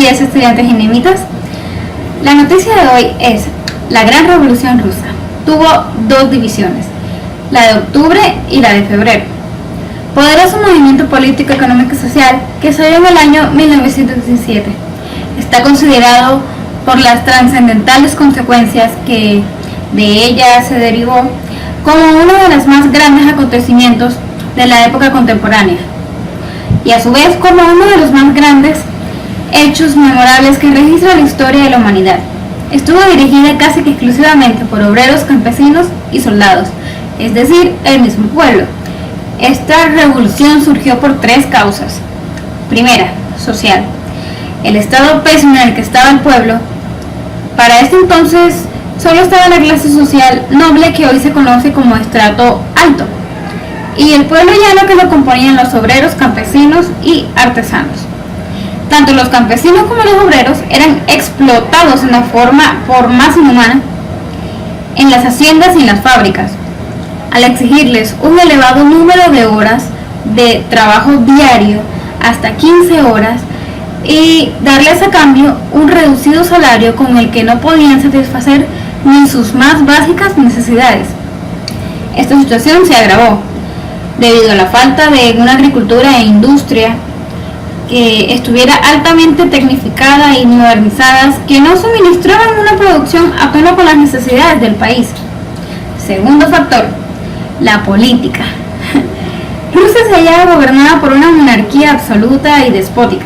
días, estudiantes y nemitas. La noticia de hoy es la Gran Revolución Rusa. Tuvo dos divisiones, la de octubre y la de febrero. Poderoso movimiento político, económico y social que salió en el año 1917. Está considerado por las trascendentales consecuencias que de ella se derivó como uno de los más grandes acontecimientos de la época contemporánea y a su vez como uno de los más grandes hechos memorables que registra la historia de la humanidad. Estuvo dirigida casi que exclusivamente por obreros, campesinos y soldados, es decir, el mismo pueblo. Esta revolución surgió por tres causas. Primera, social. El estado pésimo en el que estaba el pueblo. Para este entonces solo estaba la clase social noble que hoy se conoce como estrato alto, y el pueblo llano que lo componían los obreros, campesinos y artesanos. Tanto los campesinos como los obreros eran explotados de una forma por más inhumana en las haciendas y en las fábricas, al exigirles un elevado número de horas de trabajo diario, hasta 15 horas, y darles a cambio un reducido salario con el que no podían satisfacer ni sus más básicas necesidades. Esta situación se agravó debido a la falta de una agricultura e industria que estuviera altamente tecnificada y modernizadas, que no suministraban una producción apenas con las necesidades del país. Segundo factor, la política. Rusia se hallaba gobernada por una monarquía absoluta y despótica.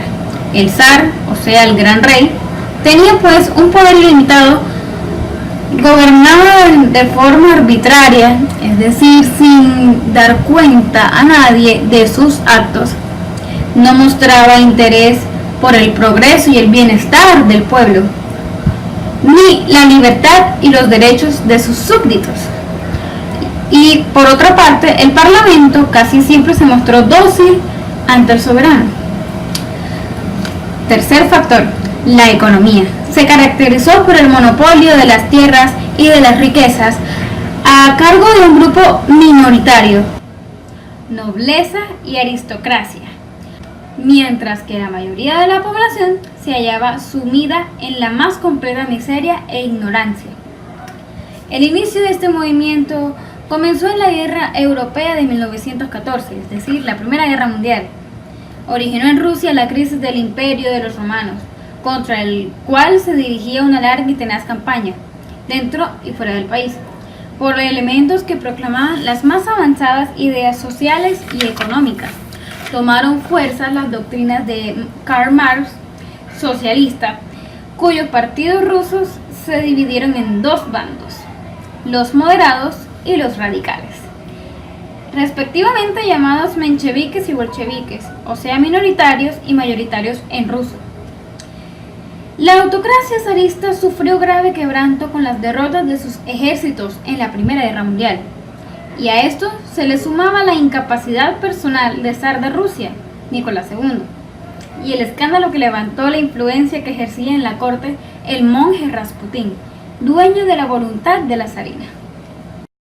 El zar, o sea el gran rey, tenía pues un poder ilimitado, gobernaba de forma arbitraria, es decir, sin dar cuenta a nadie de sus actos. No mostraba interés por el progreso y el bienestar del pueblo, ni la libertad y los derechos de sus súbditos. Y por otra parte, el parlamento casi siempre se mostró dócil ante el soberano. Tercer factor, la economía. Se caracterizó por el monopolio de las tierras y de las riquezas a cargo de un grupo minoritario, nobleza y aristocracia, mientras que la mayoría de la población se hallaba sumida en la más completa miseria e ignorancia. El inicio de este movimiento comenzó en la Guerra Europea de 1914, es decir, la Primera Guerra Mundial. Originó en Rusia la crisis del imperio de los romanos, contra el cual se dirigía una larga y tenaz campaña, dentro y fuera del país, por elementos que proclamaban las más avanzadas ideas sociales y económicas. Tomaron fuerza las doctrinas de Karl Marx, socialista, cuyos partidos rusos se dividieron en dos bandos, los moderados y los radicales, respectivamente llamados mencheviques y bolcheviques, o sea, minoritarios y mayoritarios en ruso. La autocracia zarista sufrió grave quebranto con las derrotas de sus ejércitos en la Primera Guerra Mundial, y a esto se le sumaba la incapacidad personal del zar de Rusia, Nicolás II, y el escándalo que levantó la influencia que ejercía en la corte el monje Rasputín, dueño de la voluntad de la zarina.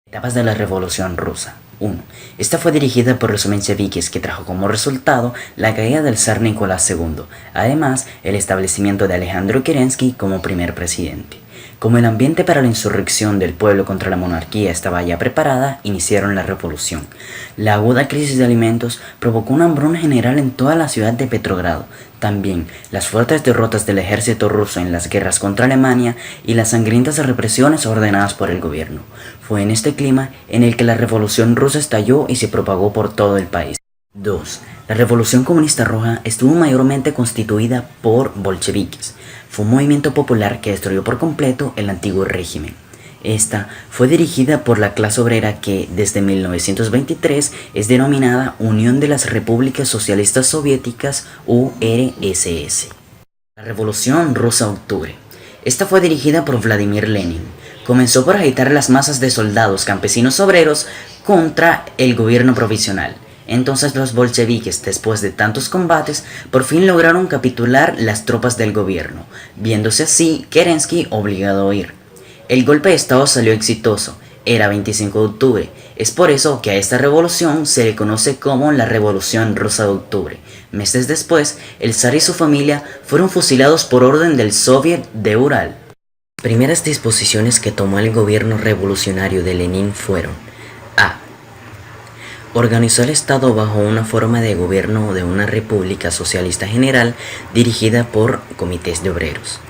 Etapas de la Revolución Rusa. 1. Esta fue dirigida por los mencheviques, que trajo como resultado la caída del zar Nicolás II, además el establecimiento de Alejandro Kerensky como primer presidente. Como el ambiente para la insurrección del pueblo contra la monarquía estaba ya preparada, iniciaron la revolución. La aguda crisis de alimentos provocó una hambruna general en toda la ciudad de Petrogrado. También las fuertes derrotas del ejército ruso en las guerras contra Alemania y las sangrientas represiones ordenadas por el gobierno. Fue en este clima en el que la revolución rusa estalló y se propagó por todo el país. 2. La Revolución Comunista Roja estuvo mayormente constituida por bolcheviques. Fue un movimiento popular que destruyó por completo el antiguo régimen. Esta fue dirigida por la clase obrera que, desde 1923, es denominada Unión de las Repúblicas Socialistas Soviéticas, URSS. La Revolución Rusa Octubre. Esta fue dirigida por Vladimir Lenin. Comenzó por agitar las masas de soldados, campesinos, obreros contra el gobierno provisional. Entonces los bolcheviques, después de tantos combates, por fin lograron capitular las tropas del gobierno, viéndose así Kerensky obligado a huir. El golpe de estado salió exitoso, era 25 de octubre, Es por eso que a esta revolución se le conoce como la Revolución Rusa de Octubre. Meses después, el zar y su familia fueron fusilados por orden del Soviet de Ural. Las primeras disposiciones que tomó el gobierno revolucionario de Lenin fueron: A. Organizó el Estado bajo una forma de gobierno de una república socialista general dirigida por comités de obreros.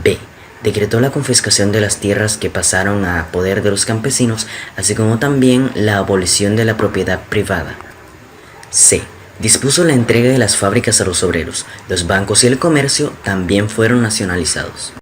B. Decretó la confiscación de las tierras que pasaron a poder de los campesinos, así como también la abolición de la propiedad privada. C. Dispuso la entrega de las fábricas a los obreros. Los bancos y el comercio también fueron nacionalizados.